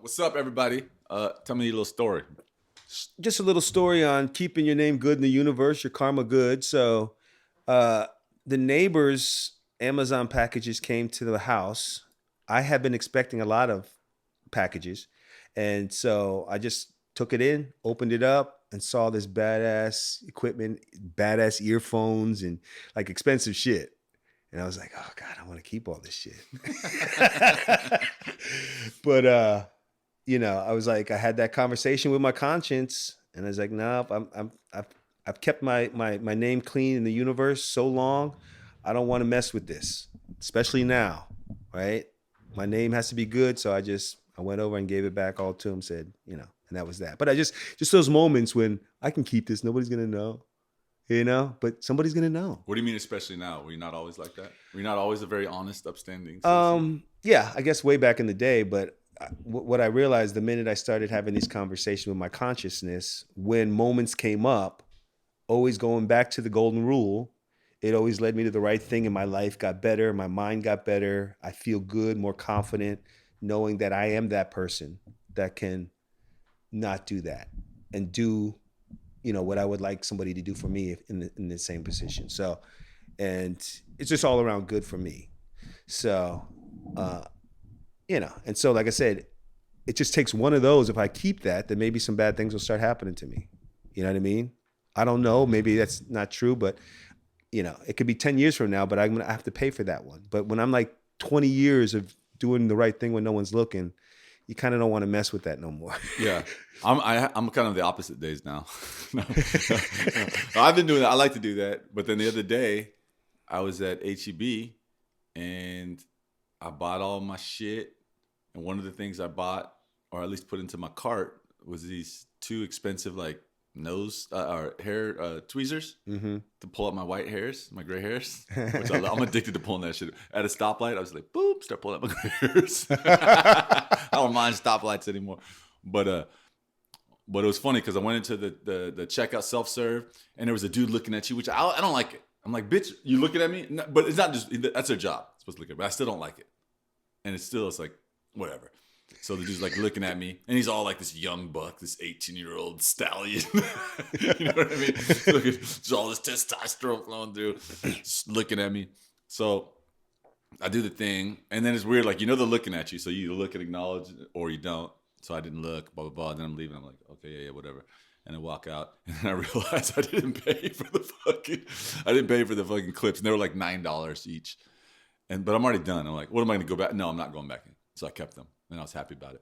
What's up, everybody? Tell me a little story. Just a little story on keeping your name good in the universe, your karma good. So, uh, the neighbors' Amazon packages came to the house. I had been expecting a lot of packages, and so I just took it in, opened it up, and saw this badass equipment, badass earphones, and like expensive shit. And I was like, oh God, I want to keep all this shit. But I was like, I had that conversation with my conscience, and I was like, no, I've kept my name clean in the universe so long, I don't want to mess with this, especially now, right? My name has to be good, so I went over and gave it back all to him, said, and that was that. But I just those moments when I can keep this, nobody's gonna know, but somebody's gonna know. What do you mean, especially now? Were you not always like that? Were you not always a very honest, upstanding citizen? Yeah, I guess way back in the day, but what I realized the minute I started having these conversations with my consciousness, when moments came up, always going back to the golden rule, it always led me to the right thing, and my life got better, my mind got better, I feel good, more confident, knowing that I am that person that can not do that and do what I would like somebody to do for me if in the same position. So, and it's just all around good for me. So, and so like I said, it just takes one of those. If I keep that, then maybe some bad things will start happening to me. You know what I mean? I don't know. Maybe that's not true, but it could be 10 years from now, but I have to pay for that one. But when I'm like 20 years of doing the right thing when no one's looking, you kind of don't want to mess with that no more. Yeah. I'm kind of the opposite days now. No. I've been doing that. I like to do that. But then the other day, I was at HEB and I bought all my shit. And one of the things I bought, or at least put into my cart, was these two expensive like nose or hair tweezers to pull up my white hairs, my gray hairs. Which I'm addicted to pulling that shit. At a stoplight, I was like, boop, start pulling up my gray hairs. I don't mind stoplights anymore. But it was funny because I went into the checkout self-serve and there was a dude looking at you, which I don't like it. I'm like, bitch, you looking at me? No, but it's not just, that's their job. It's supposed to look at me. But I still don't like it. And it's like, whatever. So the dude's like looking at me, and he's all like this young buck, this 18-year-old stallion. You know what I mean? There's all this testosterone flowing through, just looking at me. So I do the thing, and then it's weird. Like, they're looking at you, so you look and acknowledge, or you don't. So I didn't look, blah, blah, blah. And then I'm leaving. I'm like, okay, yeah, whatever. And I walk out, and then I realize I didn't pay for the fucking clips. And they were like $9 each. But I'm already done. I'm like, what am I going to go back? No, I'm not going back in. So I kept them, and I was happy about it.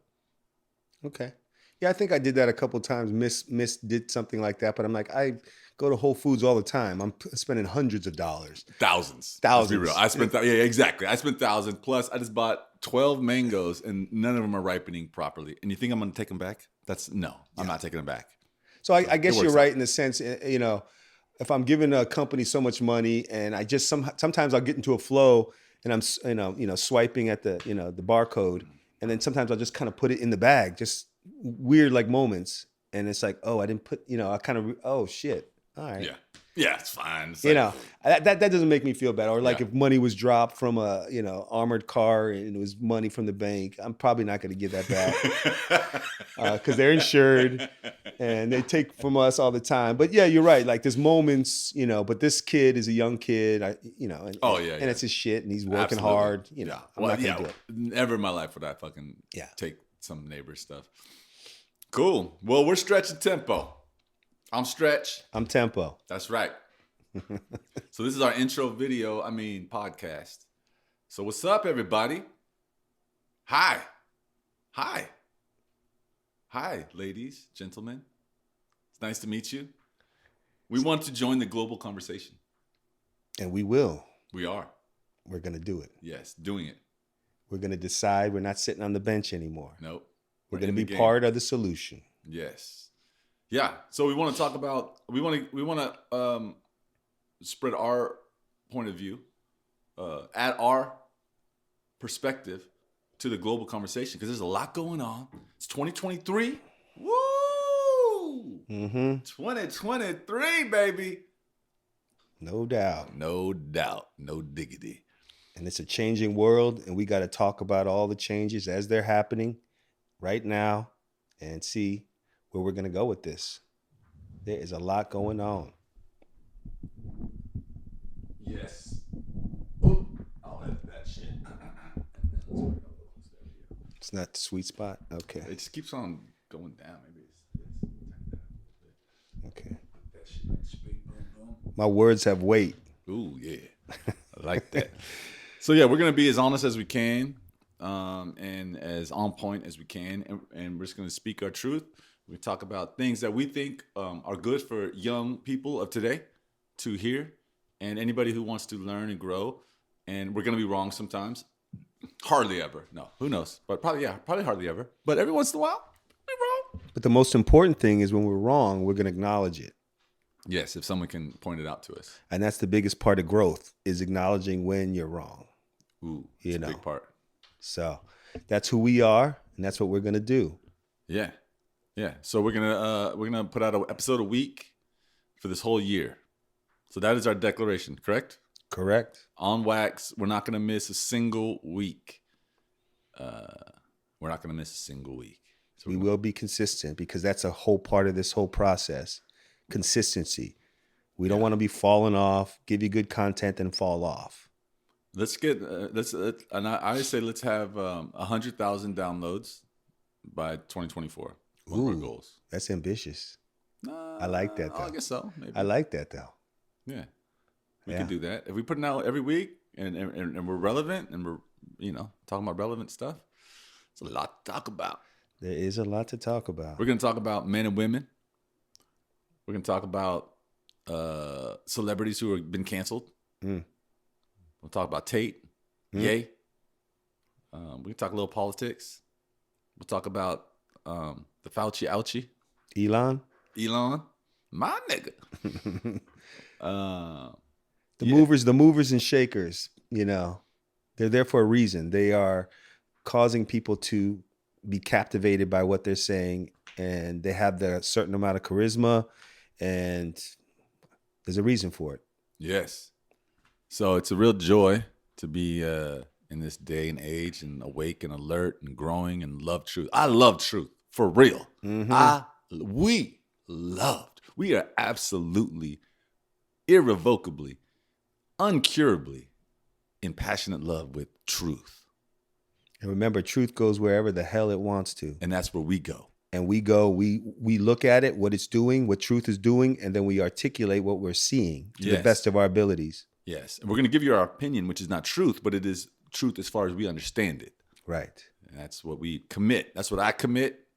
Okay. Yeah, I think I did that a couple of times. Miss did something like that, but I'm like, I go to Whole Foods all the time. I'm spending hundreds of dollars. Thousands. Let's be real. I spent exactly. I spent thousands. Plus, I just bought 12 mangoes, and none of them are ripening properly. And you think I'm going to take them back? I'm not taking them back. So I guess you're right in the sense, if I'm giving a company so much money, and I just sometimes I'll get into a flow, and I'm swiping at the the barcode, and then sometimes I'll just kind of put it in the bag, just weird like moments, and it's like, oh, I didn't put, I kind of, oh shit, all right, yeah, it's fine. It's that doesn't make me feel bad. Or like if money was dropped from a armored car and it was money from the bank, I'm probably not going to give that back because they're insured and they take from us all the time. But yeah, you're right. Like there's moments, but this kid is a young kid, and it's his shit and he's working hard. I'm not going to do it. Never in my life would I fucking take some neighbor stuff. Cool. Well, we're stretching tempo. I'm Stretch. I'm Tempo. That's right. So this is our intro video, podcast. So what's up, everybody? Hi, ladies, gentlemen. It's nice to meet you. We want to join the global conversation. And we will. We are. We're going to do it. Yes, doing it. We're going to decide we're not sitting on the bench anymore. Nope. We're going to be part of the solution. Yes. Yeah, so we want to talk about, we want to spread our point of view, add our perspective to the global conversation because there's a lot going on. It's 2023. Woo! 2023, baby. No doubt. No doubt. No diggity. And it's a changing world, and we got to talk about all the changes as they're happening right now and see where we're going to go with this. There is a lot going on. Yes. Oh, I'll edit that shit. It's not the sweet spot. Okay. It just keeps on going down. Maybe Okay. that shit like straight boom boom. My words have weight. Ooh, yeah. I like that. So, yeah, we're going to be as honest as we can and as on point as we can. And we're just going to speak our truth. We talk about things that we think are good for young people of today to hear and anybody who wants to learn and grow. And we're going to be wrong sometimes. Hardly ever. No, who knows? But probably hardly ever. But every once in a while, we're wrong. But the most important thing is when we're wrong, we're going to acknowledge it. Yes, if someone can point it out to us. And that's the biggest part of growth is acknowledging when you're wrong. Ooh, it's a big part. So that's who we are, and that's what we're going to do. Yeah. Yeah. So we're gonna put out an episode a week for this whole year. So that is our declaration, correct? Correct. On wax, we're not gonna miss a single week. We're not gonna miss a single week. So we will be consistent because that's a whole part of this whole process. Consistency. We don't want to be falling off, give you good content and fall off. Let's get and I say let's have 100,000 downloads by 2024. One of our goals. That's ambitious. I like that though. I guess so. Maybe. I like that though. Yeah. We can do that. If we put it out every week and we're relevant and we're, talking about relevant stuff, it's a lot to talk about. There is a lot to talk about. We're going to talk about men and women. We're going to talk about celebrities who have been canceled. We'll talk about Tate, Ye. We can talk a little politics. We'll talk about the Fauci ouchie. Elon, my nigga. The movers and shakers, they're there for a reason. They are causing people to be captivated by what they're saying, and they have the certain amount of charisma, and there's a reason for it. Yes. So it's a real joy to be in this day and age and awake and alert and growing and love truth. I love truth for real. Mm-hmm. We are absolutely, irrevocably, uncurably in passionate love with truth. And remember, truth goes wherever the hell it wants to. And that's where we go. And we go, we look at it, what it's doing, what truth is doing, and then we articulate what we're seeing to the best of our abilities. Yes. And we're going to give you our opinion, which is not truth, but it is truth as far as we understand it. Right. And that's what we commit. That's what I commit.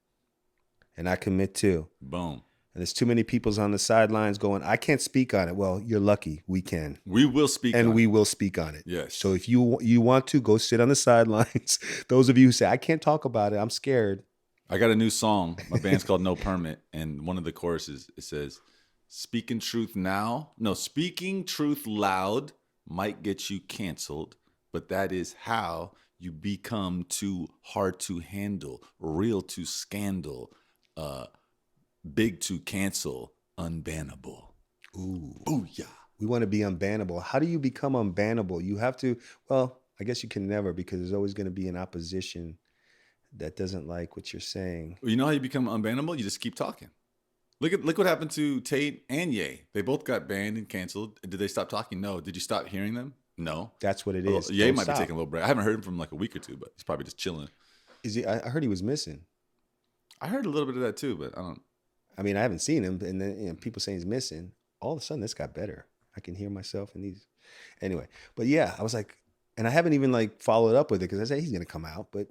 And I commit too. Boom. And there's too many people's on the sidelines going, I can't speak on it. Well, you're lucky. We can. We will speak on it. And we will speak on it. Yes. So if you want to, go sit on the sidelines. Those of you who say, I can't talk about it, I'm scared. I got a new song. My band's called No Permit. And one of the choruses, it says, speaking truth loud might get you canceled, but that is how you become too hard to handle, real to scandal, big to cancel, unbannable. Ooh, yeah. We want to be unbannable. How do you become unbannable? You have to, well, I guess you can never, because there's always going to be an opposition that doesn't like what you're saying. Well, you know how you become unbannable? You just keep talking. Look what happened to Tate and Ye. They both got banned and canceled. Did they stop talking? No. Did you stop hearing them? No. That's what it is. Ye might be taking a little break. I haven't heard him from like a week or two, but he's probably just chilling. Is he? I heard he was missing. I heard a little bit of that too, but I don't. I mean, I haven't seen him, and then people saying he's missing. All of a sudden, this got better. I can hear myself in these. Anyway, but yeah, I was like, and I haven't even like followed up with it because I said he's gonna come out, but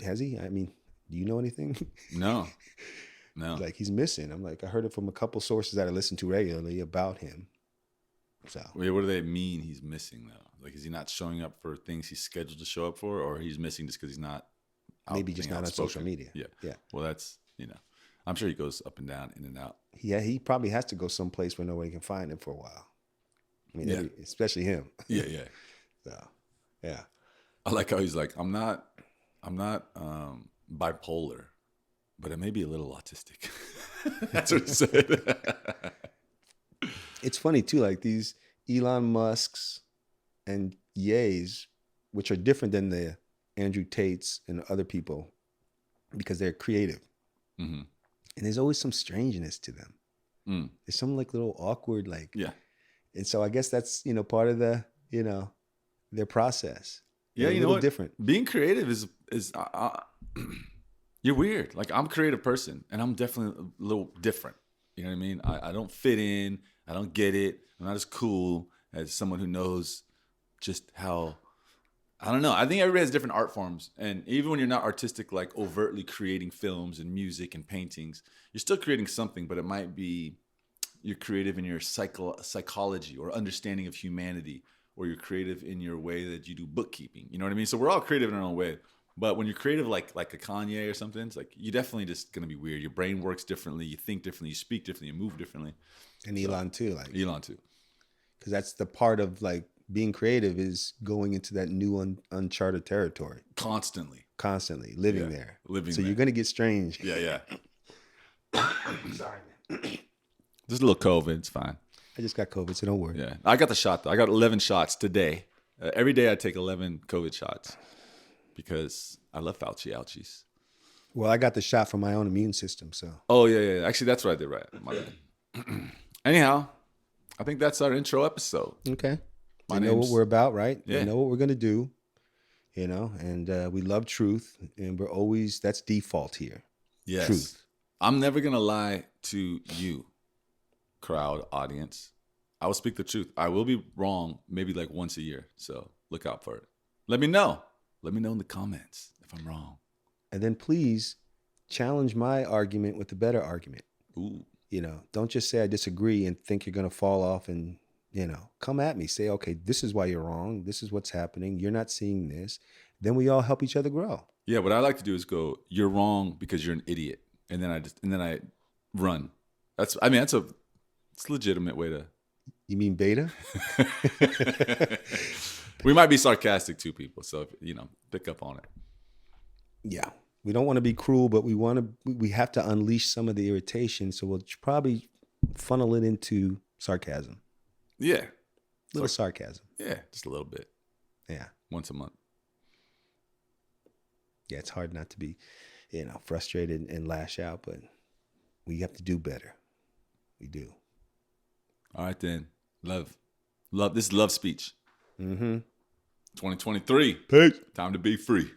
has he? I mean, do you know anything? No. Like he's missing. I'm like, I heard it from a couple sources that I listen to regularly about him. So wait, what do they mean he's missing though? Like, is he not showing up for things he's scheduled to show up for, or he's missing just because he's not? Maybe just not on social media. Yeah. Well, that's I'm sure he goes up and down, in and out. Yeah, he probably has to go someplace where nobody can find him for a while. I mean, especially him. Yeah. So, yeah. I like how he's like, I'm not bipolar, but I may be a little autistic. That's what he said. It's funny too, like these Elon Musks and Ye's, which are different than the Andrew Tates and other people. because they're creative. Mm-hmm. And there's always some strangeness to them. Mm. There's some like little awkward, like, Yeah. and so I guess that's, part of the, their process. Yeah, They're you a know little what? different. Being creative is you're weird. Like I'm a creative person, and I'm definitely a little different. You know what I mean? I don't fit in. I don't get it. I'm not as cool as someone who knows just how. I don't know. I think everybody has different art forms, and even when you're not artistic, like overtly creating films and music and paintings, you're still creating something. But it might be you're creative in your psychology or understanding of humanity, or you're creative in your way that you do bookkeeping. You know what I mean? So we're all creative in our own way. But when you're creative like a Kanye or something, it's like you're definitely just gonna be weird. Your brain works differently, you think differently, you speak differently, you move differently. And Elon too, like, Elon too. because that's the part of like being creative is going into that new uncharted territory, Constantly living there. living So there. you're gonna get strange. Yeah. Sorry, man. Just a little COVID, it's fine. I just got COVID, so don't worry. Yeah, I got the shot though. I got 11 shots today. Every day I take 11 COVID shots because I love Fauci ouchies. Well, I got the shot for my own immune system, so. Oh yeah. Actually, that's what I did right. My bad. Anyhow, I think that's our intro episode. Okay. My You know what name's- we're about, right? Yeah. You know what we're gonna do, and we love truth, and we're always, that's default here. Yes. Truth. I'm never gonna lie to you, crowd, audience. I will speak the truth. I will be wrong maybe like once a year. So look out for it. Let me know. Let me know in the comments if I'm wrong. And then please challenge my argument with a better argument. Ooh. Don't just say I disagree and think you're gonna fall off and, come at me. Say, okay, this is why you're wrong. This is what's happening. You're not seeing this. Then we all help each other grow. Yeah, what I like to do is go, you're wrong because you're an idiot. And then I run. It's a legitimate way to. You mean beta? We might be sarcastic too, people. So, pick up on it. Yeah. We don't want to be cruel, but we have to unleash some of the irritation. So we'll probably funnel it into sarcasm. Yeah. Little sarcasm. Yeah, just a little bit. Yeah. Once a month. Yeah, it's hard not to be, frustrated and lash out, but we have to do better. We do. All right, then. Love. This is love speech. Mm-hmm. 2023. Peace. Time to be free.